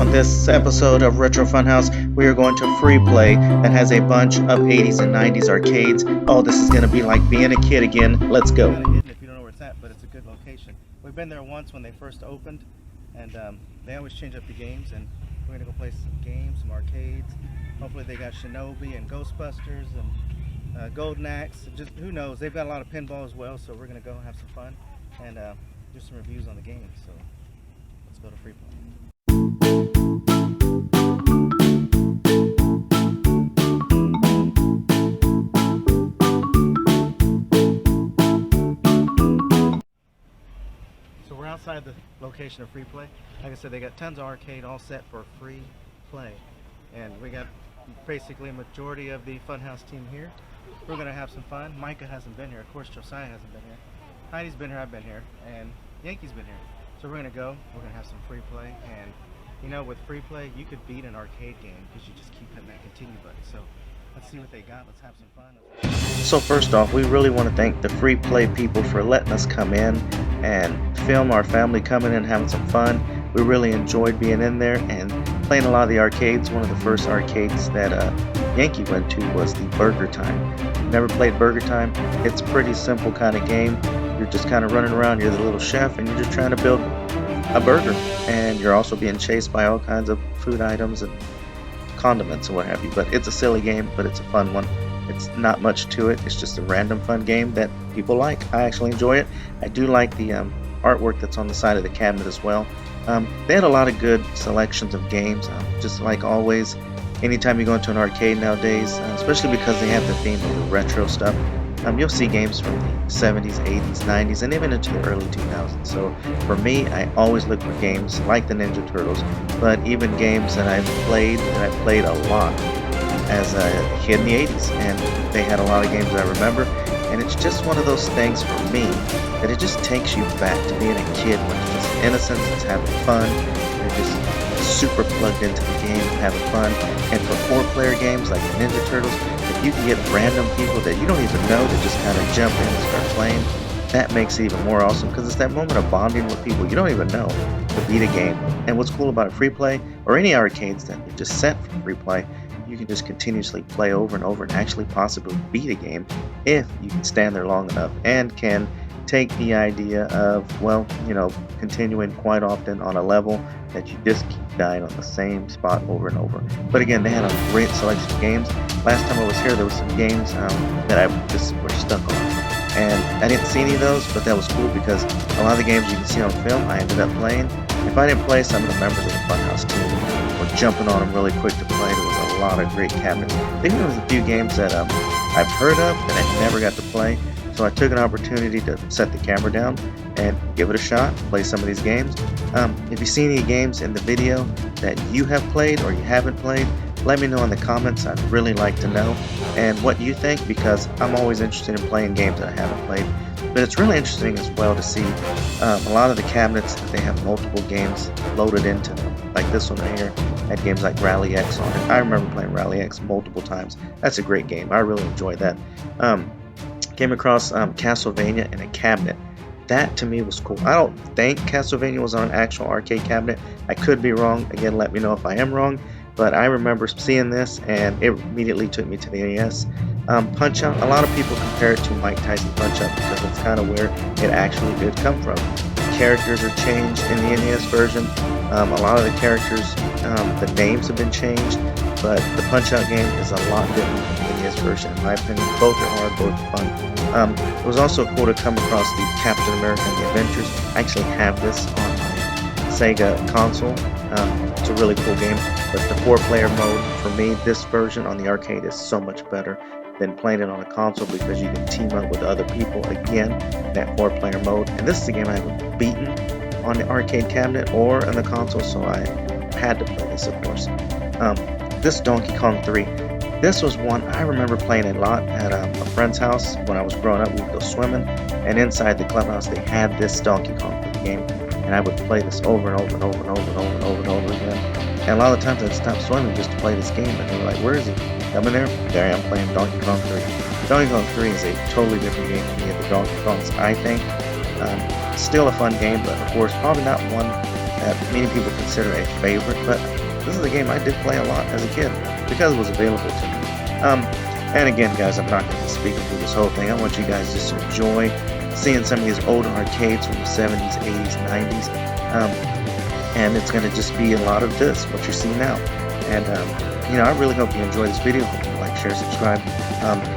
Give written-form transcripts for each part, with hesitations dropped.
On this episode of Retro Funhouse, we are going to FreePlay that has a bunch of 80s and 90s arcades. Oh, this is going to be like being a kid again. Let's go. Kind of hidden if you don't know where it's at, but it's a good location. We've been there once when they first opened, and they always change up the games, and we're going to go play some games, some arcades. Hopefully they got Shinobi and Ghostbusters and Golden Axe. Just who knows? They've got a lot of pinball as well, so we're going to go have some fun and do some reviews on the games. So let's go to FreePlay. So we're outside the location of FreePlay. Like I said, they got tons of arcade all set for free play. And we got basically a majority of the Funhouse team here. We're going to have some fun. Micah hasn't been here. Of course, Josiah hasn't been here. Heidi's been here, I've been here. And Yankee's been here. So we're going to go. We're going to have some free play. And you know, with free play, you could beat an arcade game because you just keep hitting that continue button. So let's see what they got. Let's have some fun. So first off, we really want to thank the FreePlay people for letting us come in and film our family coming in and having some fun. We really enjoyed being in there and playing a lot of the arcades. One of the first arcades that Yankee went to was the Burger Time. Never played Burger Time. It's a pretty simple kind of game. You're just kind of running around. You're the little chef and you're just trying to build a burger. And you're also being chased by all kinds of food items and condiments and what have you. But it's a silly game, but it's a fun one. It's not much to it. It's just a random fun game that people like. I actually enjoy it. I do like the artwork that's on the side of the cabinet as well. They had a lot of good selections of games. Just like always, anytime you go into an arcade nowadays, especially because they have the theme of the retro stuff, you'll see games from the 70s, 80s, 90s, and even into the early 2000s. So for me, I always look for games like the Ninja Turtles, but even games that I've played, and I've played a lot as a kid in the 80s, and they had a lot of games that I remember. And it's just one of those things for me that it just takes you back to being a kid when it's just innocence, it's having fun, you're just super plugged into the game, having fun. And for 4-player games like the Ninja Turtles, if you can get random people that you don't even know to just kind of jump in and start playing, that makes it even more awesome because it's that moment of bonding with people you don't even know to beat a game. And what's cool about FreePlay, or any arcades that are just set for FreePlay, you can just continuously play over and over and actually possibly beat a game if you can stand there long enough and can take the idea of, well, you know, continuing quite often on a level that you just keep dying on the same spot over and over. But again, they had a great selection of games. Last time I was here, there was some games that I just were stuck on. And I didn't see any of those, but that was cool because a lot of the games you can see on film, I ended up playing. If I didn't play, some of the members of the Funhouse team were jumping on them really quick to play. There was a lot of great cabinets. I think there was a few games that I've heard of that I never got to play. So I took an opportunity to set the camera down and give it a shot, play some of these games. If you see any games in the video that you have played or you haven't played, let me know in the comments. I'd really like to know and what you think, because I'm always interested in playing games that I haven't played. But it's really interesting as well to see a lot of the cabinets that they have multiple games loaded into them. Like this one right here had games like Rally X on it. I remember playing Rally X multiple times. That's a great game. I really enjoyed that. Came across Castlevania in a cabinet. That to me was cool. I don't think Castlevania was on an actual arcade cabinet. I could be wrong. Again, let me know if I am wrong. But I remember seeing this and it immediately took me to the NES. Punch Out, a lot of people compare it to Mike Tyson Punch Out because it's kind of where it actually did come from. The characters are changed in the NES version. A lot of the characters, the names have been changed, but the Punch Out game is a lot different than the NES version. In my opinion, both are hard, both are fun. It was also cool to come across the Captain America and the Avengers. I actually have this on my Sega console. It's a really cool game, but the 4-player mode, for me, this version on the arcade is so much better than playing it on a console because you can team up with other people again in that 4-player mode. And this is a game I haven't beaten on the arcade cabinet or on the console, so I had to play this, of course. This Donkey Kong 3. This was one I remember playing a lot at a friend's house when I was growing up. We would go swimming, and inside the clubhouse they had this Donkey Kong for the game, and I would play this over and over and over and over and over and over and over again. And a lot of times I'd stop swimming just to play this game, and they were like, "Where is he? Coming there?" There I am playing Donkey Kong 3. Donkey Kong 3 is a totally different game from the other Donkey Kongs, I think. Still a fun game, but of course probably not one that many people consider a favorite, but this is a game I did play a lot as a kid because it was available to me. And again, guys, I'm not going to be speaking through this whole thing. I want you guys just to enjoy seeing some of these old arcades from the 70s, 80s, 90s. And it's going to just be a lot of this, what you're seeing now. And, I really hope you enjoy this video. Hope you like, share, subscribe.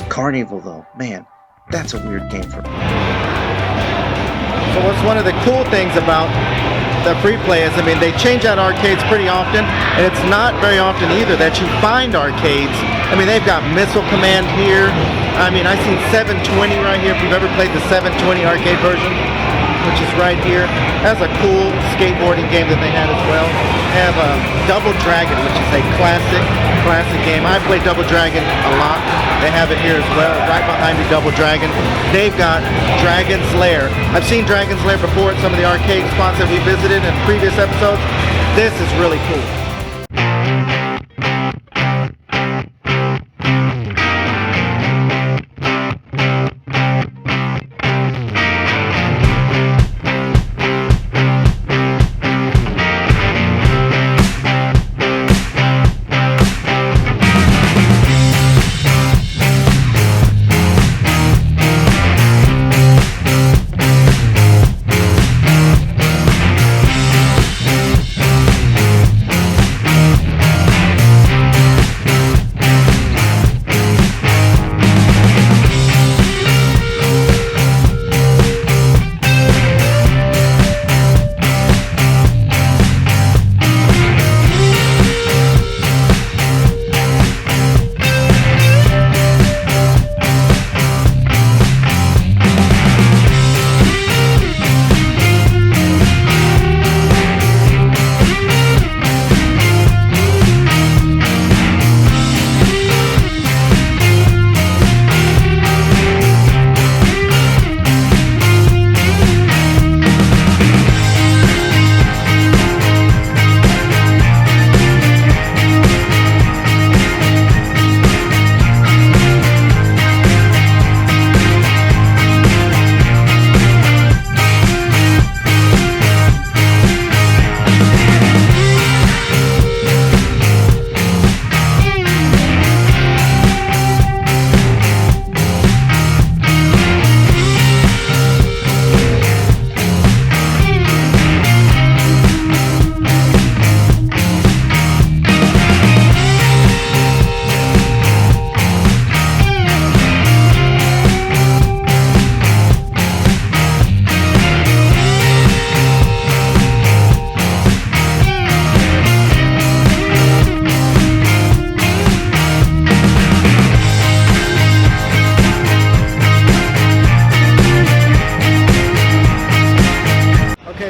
Carnival, though, man, that's a weird game for me. So what's one of the cool things about the FreePlay is, they change out arcades pretty often, and it's not very often either that you find arcades. They've got Missile Command here. I seen 720 right here, if you've ever played the 720 arcade version, which is right here. That's a cool skateboarding game that they had as well. They have Double Dragon, which is a classic game. I play Double Dragon a lot. They have it here as well. Right behind me, Double Dragon. They've got Dragon's Lair. I've seen Dragon's Lair before at some of the arcade spots that we visited in previous episodes. This is really cool.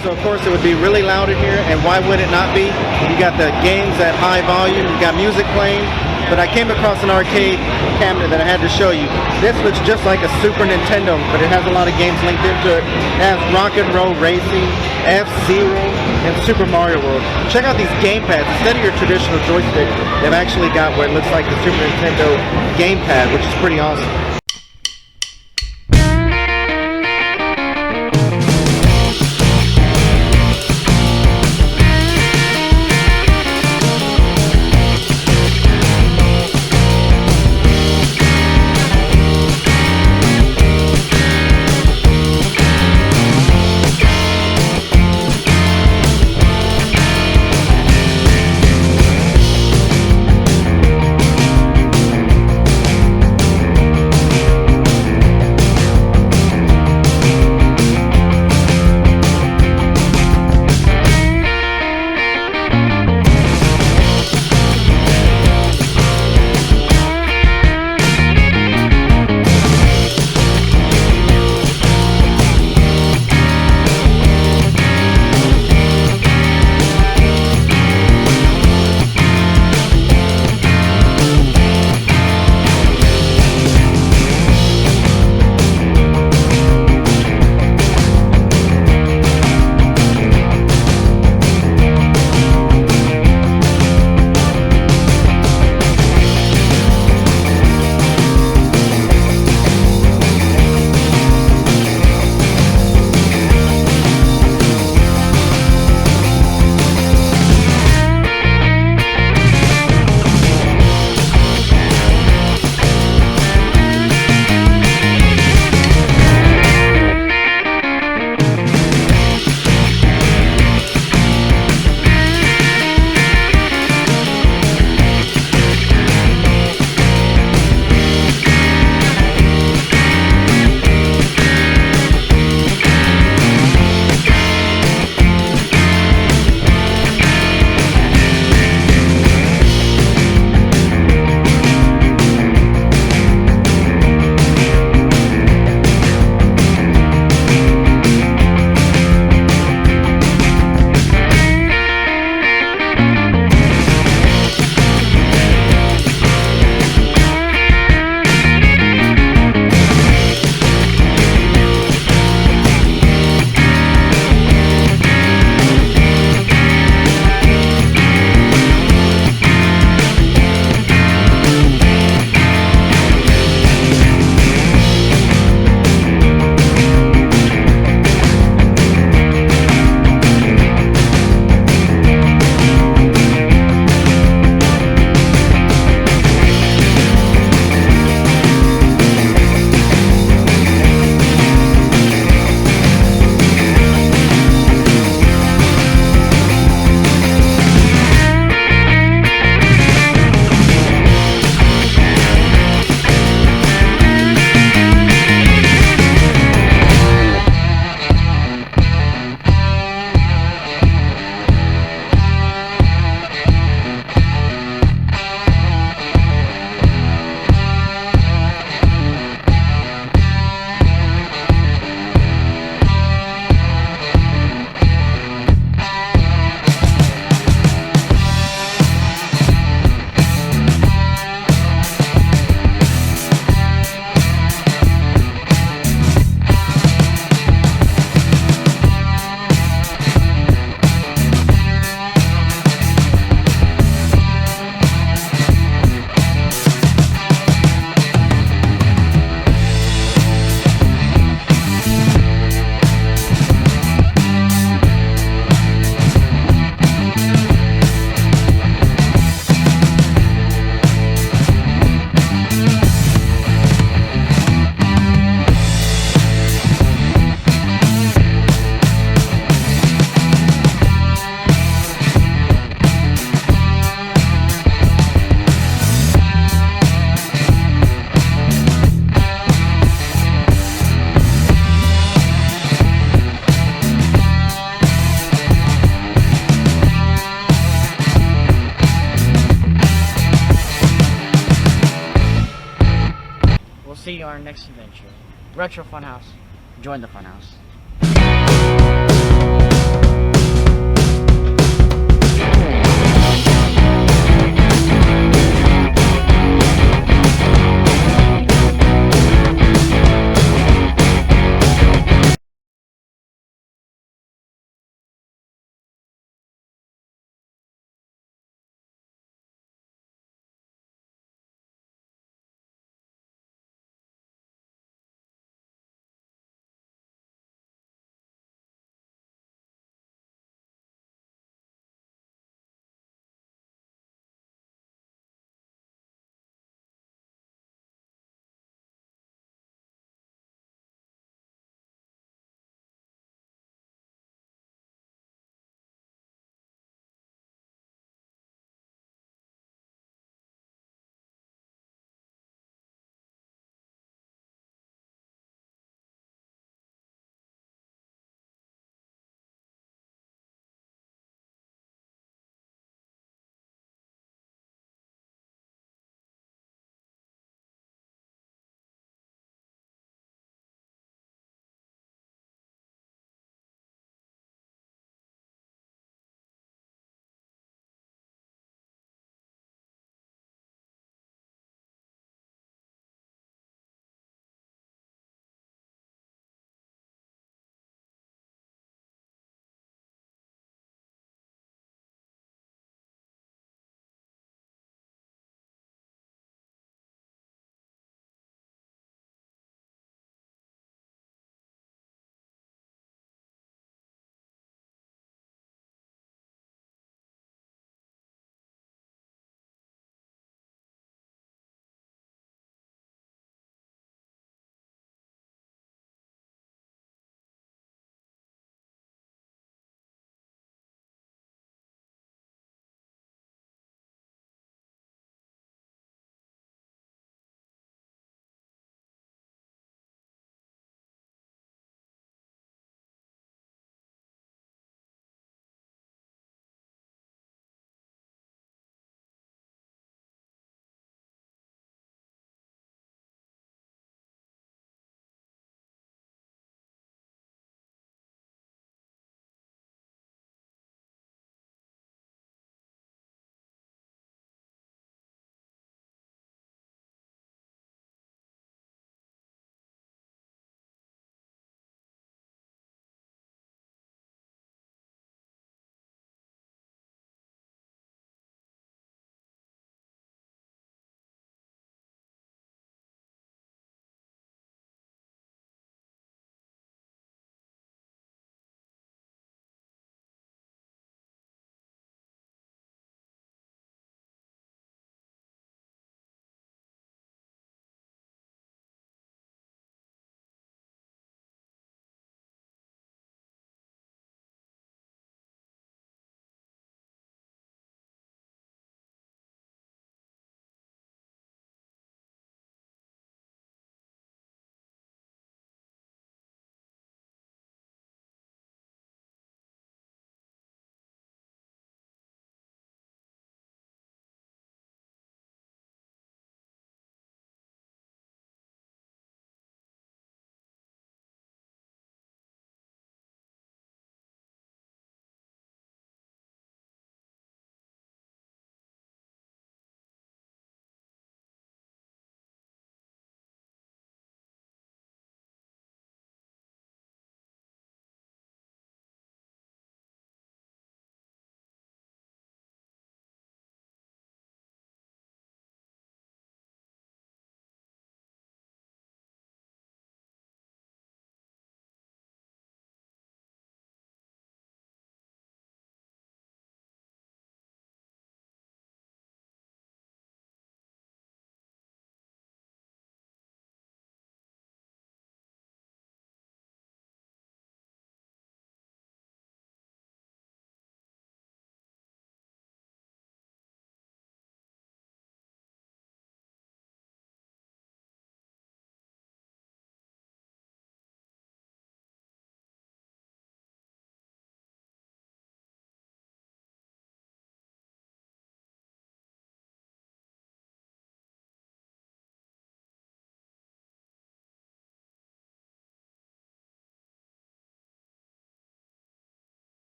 So of course it would be really loud in here, and why would it not be? You got the games at high volume, you got music playing, but I came across an arcade cabinet that I had to show you. This looks just like a Super Nintendo, but it has a lot of games linked into it. It has Rock and Roll Racing, F-Zero, and Super Mario World. Check out these gamepads. Instead of your traditional joystick, they've actually got what looks like the Super Nintendo gamepad, which is pretty awesome. see you on our next adventure. Retro Funhouse. Join the Funhouse.